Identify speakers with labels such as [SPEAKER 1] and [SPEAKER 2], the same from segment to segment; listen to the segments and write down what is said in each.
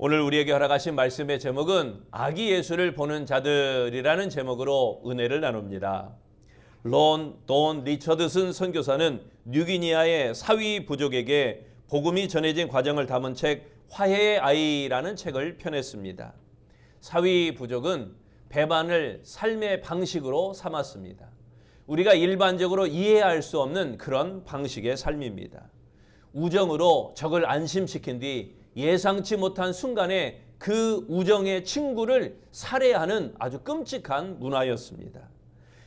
[SPEAKER 1] 오늘 우리에게 허락하신 말씀의 제목은 아기 예수를 보는 자들이라는 제목으로 은혜를 나눕니다. 돈 리처드슨 선교사는 뉴기니아의 사위 부족에게 복음이 전해진 과정을 담은 책 화해의 아이라는 책을 펴냈습니다. 사위 부족은 배반을 삶의 방식으로 삼았습니다. 우리가 일반적으로 이해할 수 없는 그런 방식의 삶입니다. 우정으로 적을 안심시킨 뒤 예상치 못한 순간에 그 우정의 친구를 살해하는 아주 끔찍한 문화였습니다.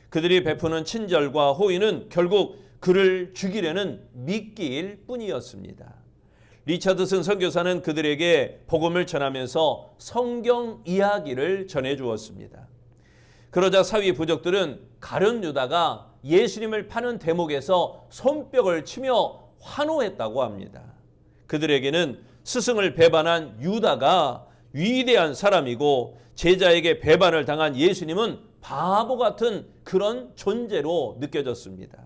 [SPEAKER 1] 그들이 베푸는 친절과 호의는 결국 그를 죽이려는 미끼일 뿐이었습니다. 리처드슨 선교사는 그들에게 복음을 전하면서 성경 이야기를 전해주었습니다. 그러자 사위 부족들은 가룟 유다가 예수님을 파는 대목에서 손뼉을 치며 환호했다고 합니다. 그들에게는 스승을 배반한 유다가 위대한 사람이고 제자에게 배반을 당한 예수님은 바보 같은 그런 존재로 느껴졌습니다.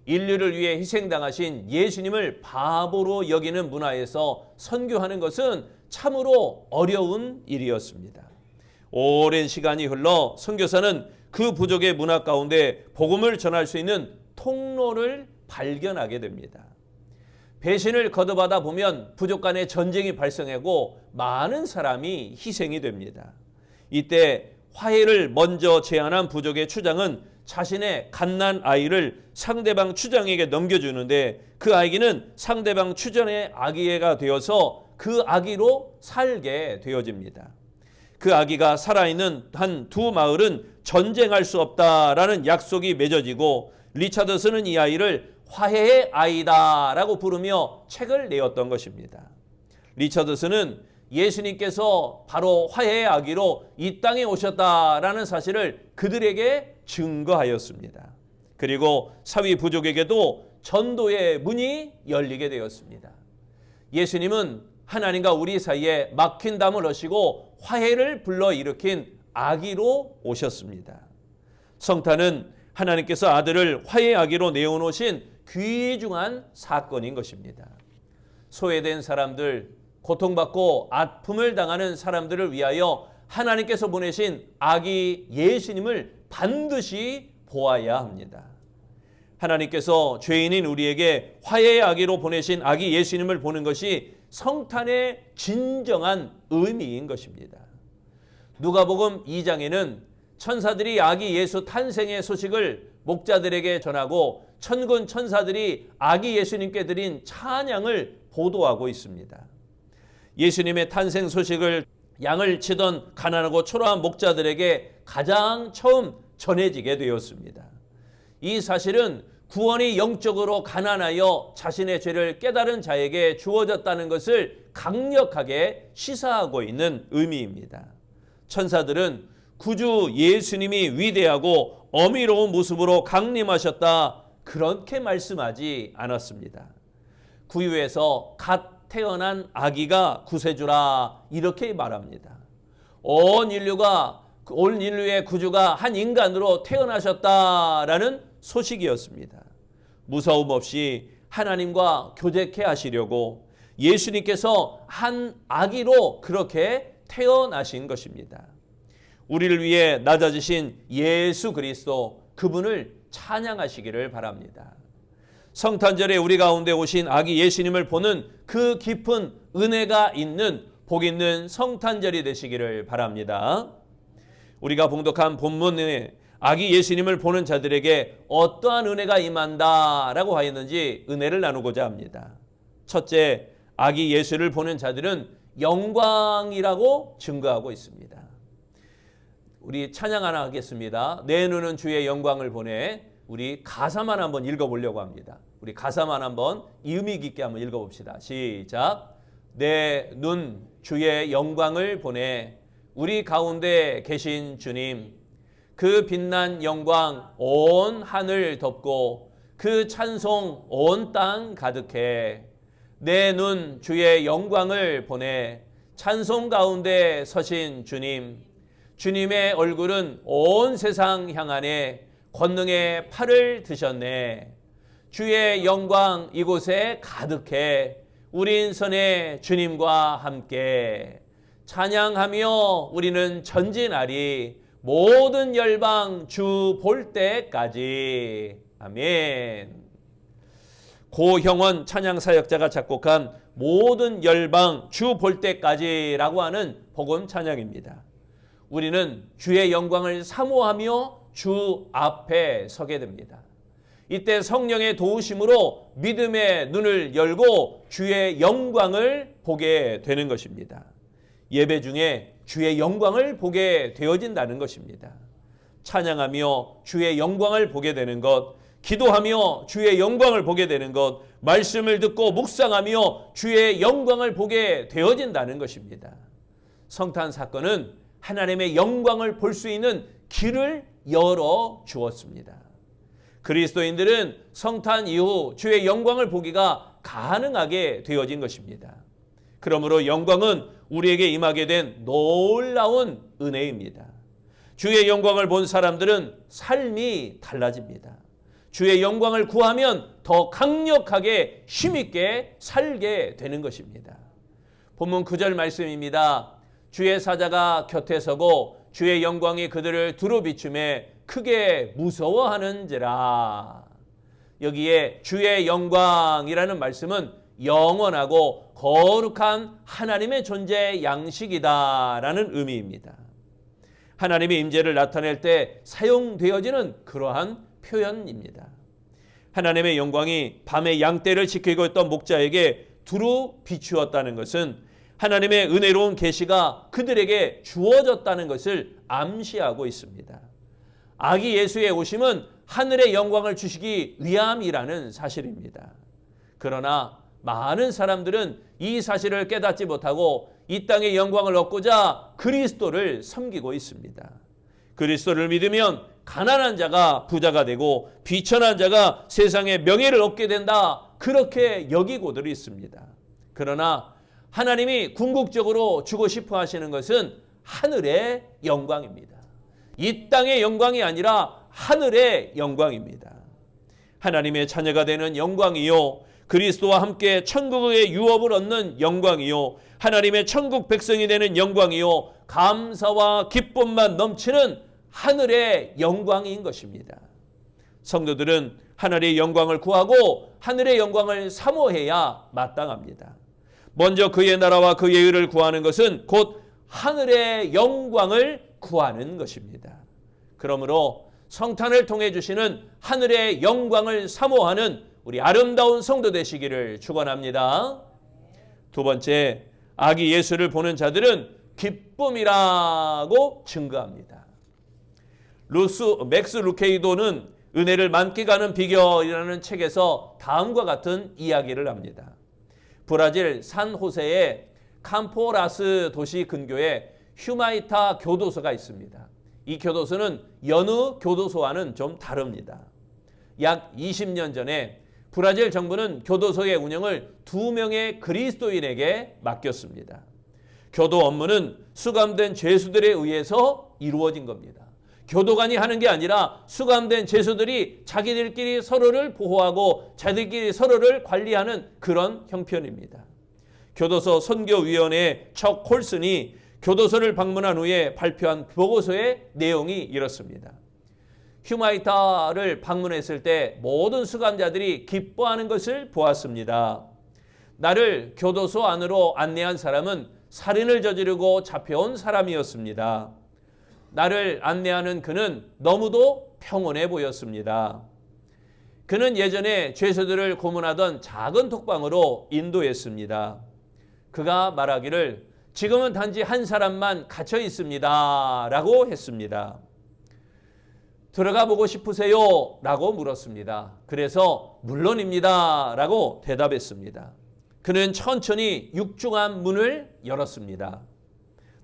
[SPEAKER 1] 인류를 위해 희생당하신 예수님을 바보로 여기는 문화에서 선교하는 것은 참으로 어려운 일이었습니다. 오랜 시간이 흘러 선교사는 그 부족의 문화 가운데 복음을 전할 수 있는 통로를 발견하게 됩니다. 배신을 거듭하다 보면 부족 간의 전쟁이 발생하고 많은 사람이 희생이 됩니다. 이때 화해를 먼저 제안한 부족의 추장은 자신의 갓난 아이를 상대방 추장에게 넘겨주는데 그 아기는 상대방 추장의 아기가 되어서 그 아기로 살게 되어집니다. 그 아기가 살아있는 한 두 마을은 전쟁할 수 없다라는 약속이 맺어지고 리처드슨은 이 아이를 화해의 아이다라고 부르며 책을 내었던 것입니다. 리처드슨은 예수님께서 바로 화해의 아기로 이 땅에 오셨다라는 사실을 그들에게 증거하였습니다. 그리고 사위 부족에게도 전도의 문이 열리게 되었습니다. 예수님은 하나님과 우리 사이에 막힌 담을 하시고 화해를 불러일으킨 아기로 오셨습니다. 성탄은 하나님께서 아들을 화해의 아기로 내어놓으신 귀중한 사건인 것입니다. 소외된 사람들, 고통받고 아픔을 당하는 사람들을 위하여 하나님께서 보내신 아기 예수님을 반드시 보아야 합니다. 하나님께서 죄인인 우리에게 화해의 아기로 보내신 아기 예수님을 보는 것이 성탄의 진정한 의미인 것입니다. 누가복음 2장에는 천사들이 아기 예수 탄생의 소식을 목자들에게 전하고 천군 천사들이 아기 예수님께 드린 찬양을 보도하고 있습니다. 예수님의 탄생 소식을 양을 치던 가난하고 초라한 목자들에게 가장 처음 전해지게 되었습니다. 이 사실은 구원이 영적으로 가난하여 자신의 죄를 깨달은 자에게 주어졌다는 것을 강력하게 시사하고 있는 의미입니다. 천사들은 구주 예수님이 위대하고 어미로운 모습으로 강림하셨다 그렇게 말씀하지 않았습니다. 구유에서 갓 태어난 아기가 구세주라 이렇게 말합니다. 온 인류의 구주가 한 인간으로 태어나셨다라는 소식이었습니다. 무서움 없이 하나님과 교제케 하시려고 예수님께서 한 아기로 그렇게 태어나신 것입니다. 우리를 위해 낮아지신 예수 그리스도 그분을 찬양하시기를 바랍니다. 성탄절에 우리 가운데 오신 아기 예수님을 보는 그 깊은 은혜가 있는 복 있는 성탄절이 되시기를 바랍니다. 우리가 봉독한 본문에 아기 예수님을 보는 자들에게 어떠한 은혜가 임한다라고 하였는지 은혜를 나누고자 합니다. 첫째, 아기 예수를 보는 자들은 영광이라고 증거하고 있습니다. 우리 찬양 하나 하겠습니다. 내 눈은 주의 영광을 보내. 우리 가사만 한번 읽어보려고 합니다. 우리 가사만 한번 의미 깊게 한번 읽어봅시다. 시작. 내 눈 주의 영광을 보내. 우리 가운데 계신 주님, 그 빛난 영광 온 하늘 덮고 그 찬송 온 땅 가득해. 내 눈 주의 영광을 보내. 찬송 가운데 서신 주님, 주님의 얼굴은 온 세상 향하네. 권능의 팔을 드셨네. 주의 영광 이곳에 가득해. 우리 인선의 주님과 함께 찬양하며 우리는 전진하리 모든 열방 주 볼 때까지. 아멘. 고형원 찬양사역자가 작곡한 모든 열방 주 볼 때까지라고 하는 복음 찬양입니다. 우리는 주의 영광을 사모하며 주 앞에 서게 됩니다. 이때 성령의 도우심으로 믿음의 눈을 열고 주의 영광을 보게 되는 것입니다. 예배 중에 주의 영광을 보게 되어진다는 것입니다. 찬양하며 주의 영광을 보게 되는 것, 기도하며 주의 영광을 보게 되는 것, 말씀을 듣고 묵상하며 주의 영광을 보게 되어진다는 것입니다. 성탄 사건은 하나님의 영광을 볼 수 있는 길을 열어 주었습니다. 그리스도인들은 성탄 이후 주의 영광을 보기가 가능하게 되어진 것입니다. 그러므로 영광은 우리에게 임하게 된 놀라운 은혜입니다. 주의 영광을 본 사람들은 삶이 달라집니다. 주의 영광을 구하면 더 강력하게 힘있게 살게 되는 것입니다. 본문 9절 말씀입니다. 주의 사자가 곁에 서고 주의 영광이 그들을 두루 비추매 크게 무서워하는지라. 여기에 주의 영광이라는 말씀은 영원하고 거룩한 하나님의 존재의 양식이다라는 의미입니다. 하나님의 임재를 나타낼 때 사용되어지는 그러한 표현입니다. 하나님의 영광이 밤에 양떼를 지키고 있던 목자에게 두루 비추었다는 것은 하나님의 은혜로운 계시가 그들에게 주어졌다는 것을 암시하고 있습니다. 아기 예수의 오심은 하늘의 영광을 주시기 위함이라는 사실입니다. 그러나 많은 사람들은 이 사실을 깨닫지 못하고 이 땅의 영광을 얻고자 그리스도를 섬기고 있습니다. 그리스도를 믿으면 가난한 자가 부자가 되고 비천한 자가 세상의 명예를 얻게 된다, 그렇게 여기고들 있습니다. 그러나 하나님이 궁극적으로 주고 싶어 하시는 것은 하늘의 영광입니다. 이 땅의 영광이 아니라 하늘의 영광입니다. 하나님의 자녀가 되는 영광이요, 그리스도와 함께 천국의 유업을 얻는 영광이요, 하나님의 천국 백성이 되는 영광이요, 감사와 기쁨만 넘치는 하늘의 영광인 것입니다. 성도들은 하늘의 영광을 구하고 하늘의 영광을 사모해야 마땅합니다. 먼저 그의 나라와 그의 의를 구하는 것은 곧 하늘의 영광을 구하는 것입니다. 그러므로 성탄을 통해 주시는 하늘의 영광을 사모하는 우리 아름다운 성도 되시기를 축원합니다. 두 번째, 아기 예수를 보는 자들은 기쁨이라고 증거합니다. 맥스 루케이도는 은혜를 만끽하는 비결이라는 책에서 다음과 같은 이야기를 합니다. 브라질 산호세의 캄포라스 도시 근교에 휴마이타 교도소가 있습니다. 이 교도소는 여느 교도소와는 좀 다릅니다. 약 20년 전에 브라질 정부는 교도소의 운영을 2명의 그리스도인에게 맡겼습니다. 교도 업무는 수감된 죄수들에 의해서 이루어진 겁니다. 교도관이 하는 게 아니라 수감된 죄수들이 자기들끼리 서로를 보호하고 자기들끼리 서로를 관리하는 그런 형편입니다. 교도소 선교위원회 척 콜슨이 교도소를 방문한 후에 발표한 보고서의 내용이 이렇습니다. 휴마이타를 방문했을 때 모든 수감자들이 기뻐하는 것을 보았습니다. 나를 교도소 안으로 안내한 사람은 살인을 저지르고 잡혀온 사람이었습니다. 나를 안내하는 그는 너무도 평온해 보였습니다. 그는 예전에 죄수들을 고문하던 작은 톡방으로 인도했습니다. 그가 말하기를 지금은 단지 한 사람만 갇혀 있습니다 라고 했습니다. 들어가 보고 싶으세요? 라고 물었습니다. 그래서 물론입니다 라고 대답했습니다. 그는 천천히 육중한 문을 열었습니다.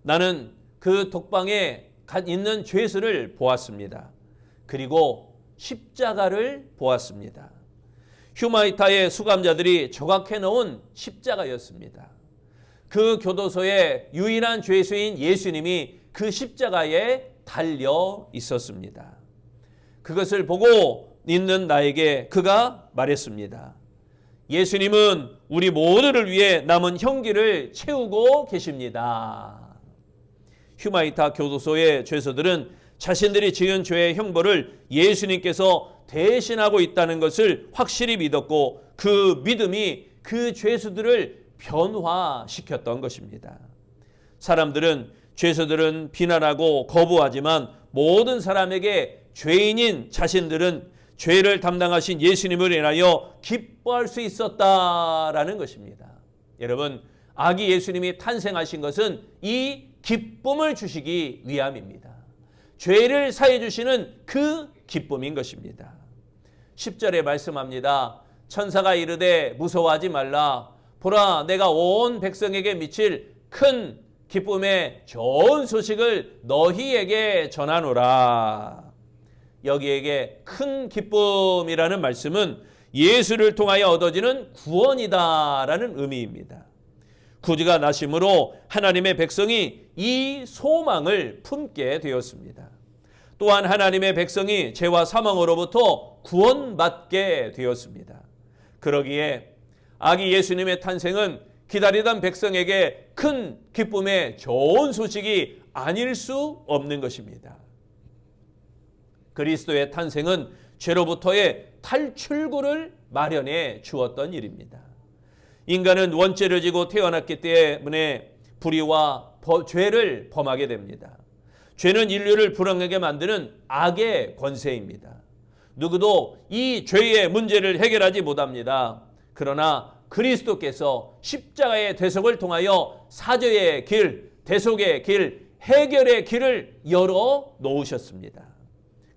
[SPEAKER 1] 나는 그 독방에 있는 죄수를 보았습니다. 그리고 십자가를 보았습니다. 휴마이타의 수감자들이 조각해 놓은 십자가였습니다. 그 교도소의 유일한 죄수인 예수님이 그 십자가에 달려 있었습니다. 그것을 보고 있는 나에게 그가 말했습니다. 예수님은 우리 모두를 위해 남은 형기를 채우고 계십니다. 휴마이타 교도소의 죄수들은 자신들이 지은 죄의 형벌을 예수님께서 대신하고 있다는 것을 확실히 믿었고 그 믿음이 그 죄수들을 변화시켰던 것입니다. 사람들은 죄수들은 비난하고 거부하지만 모든 사람에게 죄인인 자신들은 죄를 담당하신 예수님을 인하여 기뻐할 수 있었다라는 것입니다. 여러분, 아기 예수님이 탄생하신 것은 이 기쁨을 주시기 위함입니다. 죄를 사해 주시는 그 기쁨인 것입니다. 10절에 말씀합니다. 천사가 이르되 무서워하지 말라. 보라, 내가 온 백성에게 미칠 큰 기쁨의 좋은 소식을 너희에게 전하노라. 여기에게 큰 기쁨이라는 말씀은 예수를 통하여 얻어지는 구원이다라는 의미입니다. 구주가 나심으로 하나님의 백성이 이 소망을 품게 되었습니다. 또한 하나님의 백성이 죄와 사망으로부터 구원받게 되었습니다. 그러기에 아기 예수님의 탄생은 기다리던 백성에게 큰 기쁨의 좋은 소식이 아닐 수 없는 것입니다. 그리스도의 탄생은 죄로부터의 탈출구를 마련해 주었던 일입니다. 인간은 원죄를 지고 태어났기 때문에 불의와 죄를 범하게 됩니다. 죄는 인류를 불행하게 만드는 악의 권세입니다. 누구도 이 죄의 문제를 해결하지 못합니다. 그러나 그리스도께서 십자가의 대속을 통하여 사죄의 길, 대속의 길, 해결의 길을 열어 놓으셨습니다.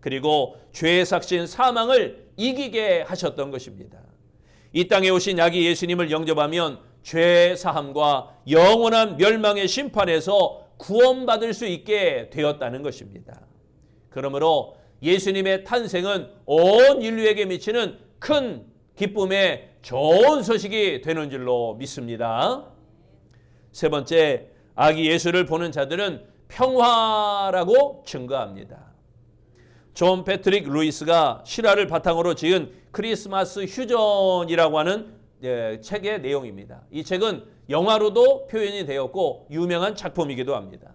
[SPEAKER 1] 그리고 죄의 삭신 사망을 이기게 하셨던 것입니다. 이 땅에 오신 아기 예수님을 영접하면 죄 사함과 영원한 멸망의 심판에서 구원받을 수 있게 되었다는 것입니다. 그러므로 예수님의 탄생은 온 인류에게 미치는 큰 기쁨의 좋은 소식이 되는 줄로 믿습니다. 세 번째, 아기 예수를 보는 자들은 평화라고 증거합니다. 존 패트릭 루이스가 실화를 바탕으로 지은 크리스마스 휴전이라고 하는 책의 내용입니다. 이 책은 영화로도 표현이 되었고 유명한 작품이기도 합니다.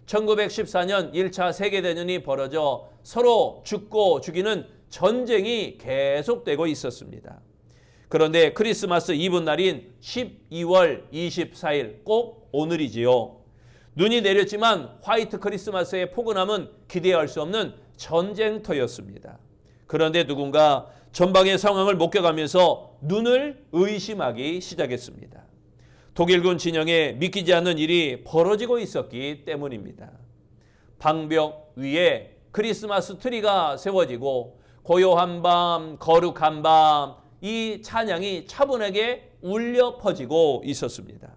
[SPEAKER 1] 1914년 1차 세계대전이 벌어져 서로 죽고 죽이는 전쟁이 계속되고 있었습니다. 그런데 크리스마스 이브날인 12월 24일, 꼭 오늘이지요. 눈이 내렸지만 화이트 크리스마스의 포근함은 기대할 수 없는 전쟁터였습니다. 그런데 누군가 전방의 상황을 목격하면서 눈을 의심하기 시작했습니다. 독일군 진영에 믿기지 않는 일이 벌어지고 있었기 때문입니다. 방벽 위에 크리스마스 트리가 세워지고 고요한 밤, 거룩한 밤, 이 찬양이 차분하게 울려 퍼지고 있었습니다.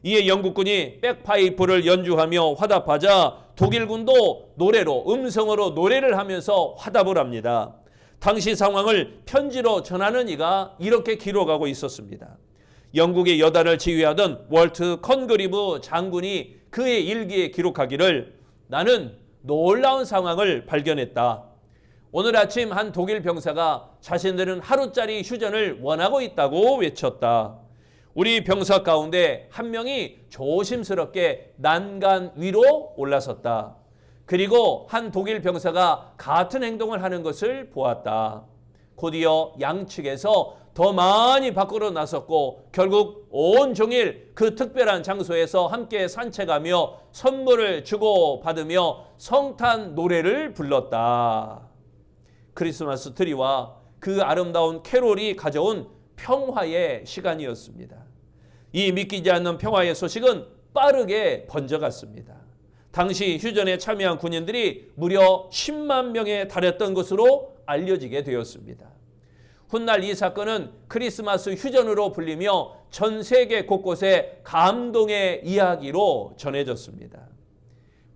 [SPEAKER 1] 이에 영국군이 백파이프를 연주하며 화답하자 독일군도 노래로, 음성으로 노래를 하면서 화답을 합니다. 당시 상황을 편지로 전하는 이가 이렇게 기록하고 있었습니다. 영국의 여단을 지휘하던 월트 컨그리브 장군이 그의 일기에 기록하기를 나는 놀라운 상황을 발견했다. 오늘 아침 한 독일 병사가 자신들은 하루짜리 휴전을 원하고 있다고 외쳤다. 우리 병사 가운데 한 명이 조심스럽게 난간 위로 올라섰다. 그리고 한 독일 병사가 같은 행동을 하는 것을 보았다. 곧이어 양측에서 더 많이 밖으로 나섰고 결국 온종일 그 특별한 장소에서 함께 산책하며 선물을 주고받으며 성탄 노래를 불렀다. 크리스마스 트리와 그 아름다운 캐롤이 가져온 평화의 시간이었습니다. 이 믿기지 않는 평화의 소식은 빠르게 번져갔습니다. 당시 휴전에 참여한 군인들이 무려 10만 명에 달했던 것으로 알려지게 되었습니다. 훗날 이 사건은 크리스마스 휴전으로 불리며 전 세계 곳곳에 감동의 이야기로 전해졌습니다.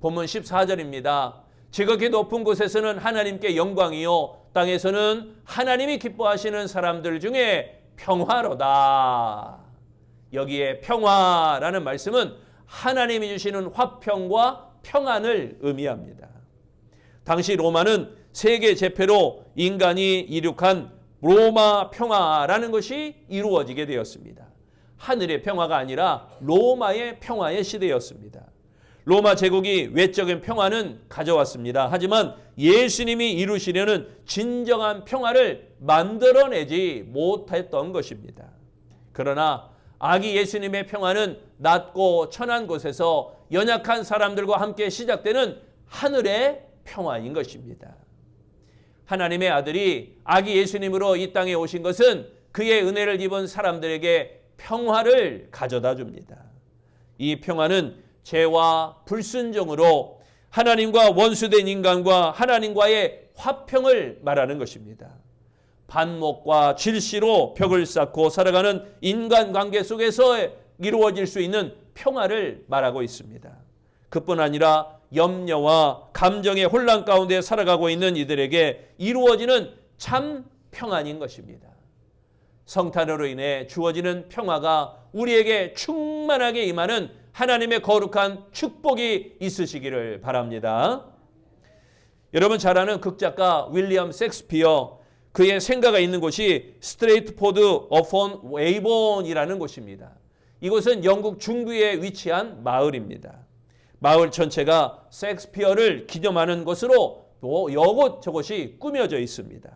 [SPEAKER 1] 본문 14절입니다. 지극히 높은 곳에서는 하나님께 영광이요 땅에서는 하나님이 기뻐하시는 사람들 중에 평화로다. 여기에 평화라는 말씀은 하나님이 주시는 화평과 평안을 의미합니다. 당시 로마는 세계 제패로 인간이 이룩한 로마 평화라는 것이 이루어지게 되었습니다. 하늘의 평화가 아니라 로마의 평화의 시대였습니다. 로마 제국이 외적인 평화는 가져왔습니다. 하지만 예수님이 이루시려는 진정한 평화를 만들어내지 못했던 것입니다. 그러나 아기 예수님의 평화는 낮고 천한 곳에서 연약한 사람들과 함께 시작되는 하늘의 평화인 것입니다. 하나님의 아들이 아기 예수님으로 이 땅에 오신 것은 그의 은혜를 입은 사람들에게 평화를 가져다 줍니다. 이 평화는 죄와 불순종으로 하나님과 원수된 인간과 하나님과의 화평을 말하는 것입니다. 반목과 질시로 벽을 쌓고 살아가는 인간관계 속에서 이루어질 수 있는 평화를 말하고 있습니다. 그뿐 아니라 염려와 감정의 혼란 가운데 살아가고 있는 이들에게 이루어지는 참 평안인 것입니다. 성탄으로 인해 주어지는 평화가 우리에게 충만하게 임하는 하나님의 거룩한 축복이 있으시기를 바랍니다. 여러분 잘 아는 극작가 윌리엄 셰익스피어, 그의 생가가 있는 곳이 스트레이트포드 어폰 웨이본이라는 곳입니다. 이곳은 영국 중부에 위치한 마을입니다. 마을 전체가 셰익스피어를 기념하는 것으로 여곳저곳이 꾸며져 있습니다.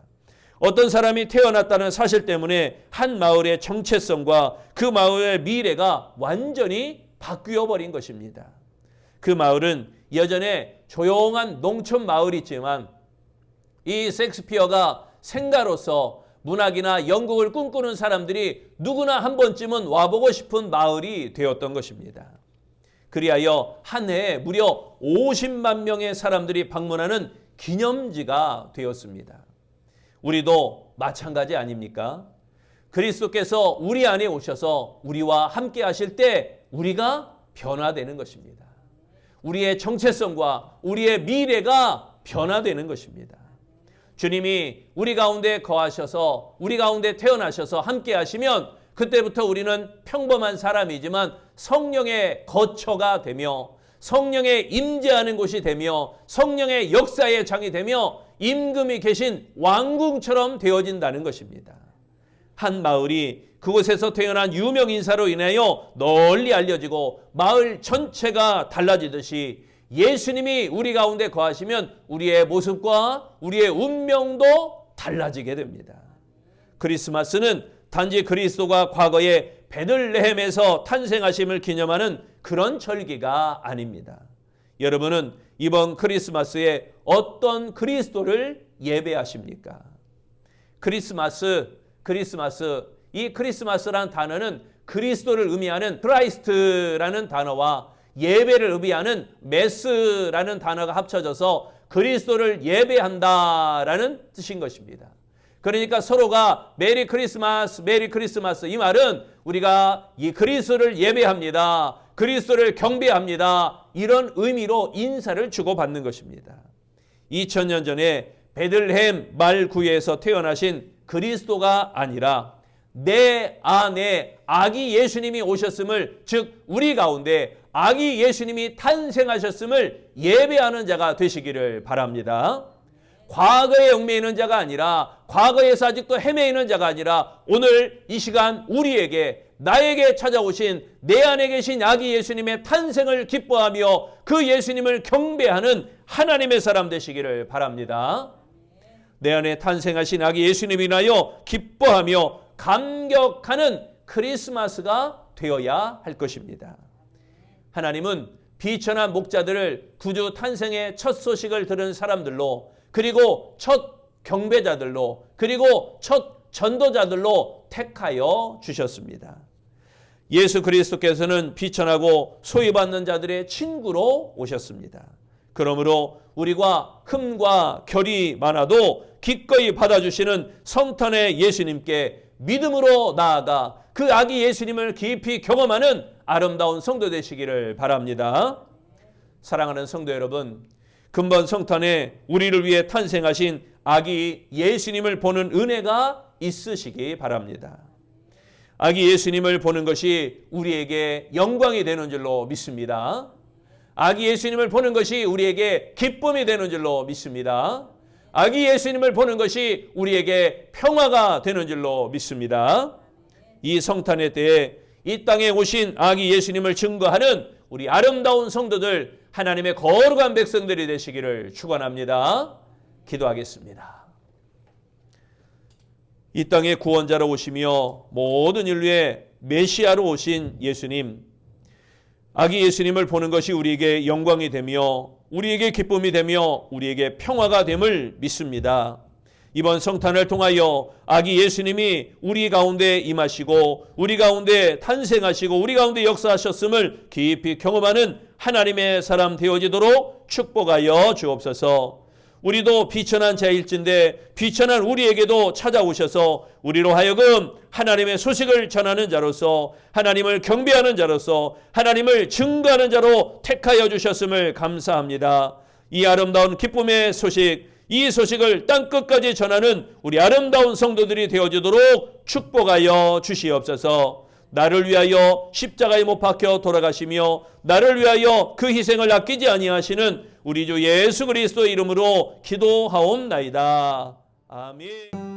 [SPEAKER 1] 어떤 사람이 태어났다는 사실 때문에 한 마을의 정체성과 그 마을의 미래가 완전히 바뀌어 버린 것입니다. 그 마을은 여전히 조용한 농촌 마을이지만 이 셰익스피어가 생가로서 문학이나 연극을 꿈꾸는 사람들이 누구나 한 번쯤은 와보고 싶은 마을이 되었던 것입니다. 그리하여 한 해에 무려 50만 명의 사람들이 방문하는 기념지가 되었습니다. 우리도 마찬가지 아닙니까? 그리스도께서 우리 안에 오셔서 우리와 함께 하실 때 우리가 변화되는 것입니다. 우리의 정체성과 우리의 미래가 변화되는 것입니다. 주님이 우리 가운데 거하셔서 우리 가운데 태어나셔서 함께 하시면 그때부터 우리는 평범한 사람이지만 성령의 거처가 되며 성령의 임재하는 곳이 되며 성령의 역사의 장이 되며 임금이 계신 왕궁처럼 되어진다는 것입니다. 한 마을이 그곳에서 태어난 유명 인사로 인하여 널리 알려지고 마을 전체가 달라지듯이 예수님이 우리 가운데 거하시면 우리의 모습과 우리의 운명도 달라지게 됩니다. 크리스마스는 단지 그리스도가 과거에 베들레헴에서 탄생하심을 기념하는 그런 절기가 아닙니다. 여러분은 이번 크리스마스에 어떤 그리스도를 예배하십니까? 크리스마스, 이 크리스마스라는 단어는 그리스도를 의미하는 크라이스트라는 단어와 예배를 의미하는 메스라는 단어가 합쳐져서 그리스도를 예배한다라는 뜻인 것입니다. 그러니까 서로가 메리 크리스마스 이 말은 우리가 이 그리스도를 예배합니다. 그리스도를 경배합니다. 이런 의미로 인사를 주고받는 것입니다. 2000년 전에 베들레헴 말구에서 태어나신 그리스도가 아니라 내 안에 아기 예수님이 오셨음을, 즉 우리 가운데 아기 예수님이 탄생하셨음을 예배하는 자가 되시기를 바랍니다. 과거에 얽매이는 자가 아니라, 과거에서 아직도 헤매이는 자가 아니라 오늘 이 시간 우리에게, 나에게 찾아오신 내 안에 계신 아기 예수님의 탄생을 기뻐하며 그 예수님을 경배하는 하나님의 사람 되시기를 바랍니다. 내 안에 탄생하신 아기 예수님 인하여 기뻐하며 감격하는 크리스마스가 되어야 할 것입니다. 하나님은 비천한 목자들을 구주 탄생의 첫 소식을 들은 사람들로, 그리고 첫 경배자들로, 그리고 첫 전도자들로 택하여 주셨습니다. 예수 그리스도께서는 비천하고 소외받는 자들의 친구로 오셨습니다. 그러므로 우리가 흠과 결이 많아도 기꺼이 받아주시는 성탄의 예수님께 믿음으로 나아가 그 아기 예수님을 깊이 경험하는 아름다운 성도 되시기를 바랍니다. 사랑하는 성도 여러분, 금번 성탄에 우리를 위해 탄생하신 아기 예수님을 보는 은혜가 있으시기 바랍니다. 아기 예수님을 보는 것이 우리에게 영광이 되는 줄로 믿습니다. 아기 예수님을 보는 것이 우리에게 기쁨이 되는 줄로 믿습니다. 아기 예수님을 보는 것이 우리에게 평화가 되는 줄로 믿습니다. 이 성탄의 때에 이 땅에 오신 아기 예수님을 증거하는 우리 아름다운 성도들, 하나님의 거룩한 백성들이 되시기를 축원합니다. 기도하겠습니다. 이 땅에 구원자로 오시며 모든 인류의 메시아로 오신 예수님, 아기 예수님을 보는 것이 우리에게 영광이 되며 우리에게 기쁨이 되며 우리에게 평화가 됨을 믿습니다. 이번 성탄을 통하여 아기 예수님이 우리 가운데 임하시고 우리 가운데 탄생하시고 우리 가운데 역사하셨음을 깊이 경험하는 하나님의 사람 되어지도록 축복하여 주옵소서. 우리도 비천한 자일진데 비천한 우리에게도 찾아오셔서 우리로 하여금 하나님의 소식을 전하는 자로서, 하나님을 경배하는 자로서, 하나님을 증거하는 자로 택하여 주셨음을 감사합니다. 이 아름다운 기쁨의 소식, 이 소식을 땅끝까지 전하는 우리 아름다운 성도들이 되어지도록 축복하여 주시옵소서. 나를 위하여 십자가에 못 박혀 돌아가시며 나를 위하여 그 희생을 아끼지 아니하시는 우리 주 예수 그리스도의 이름으로 기도하옵나이다. 아멘.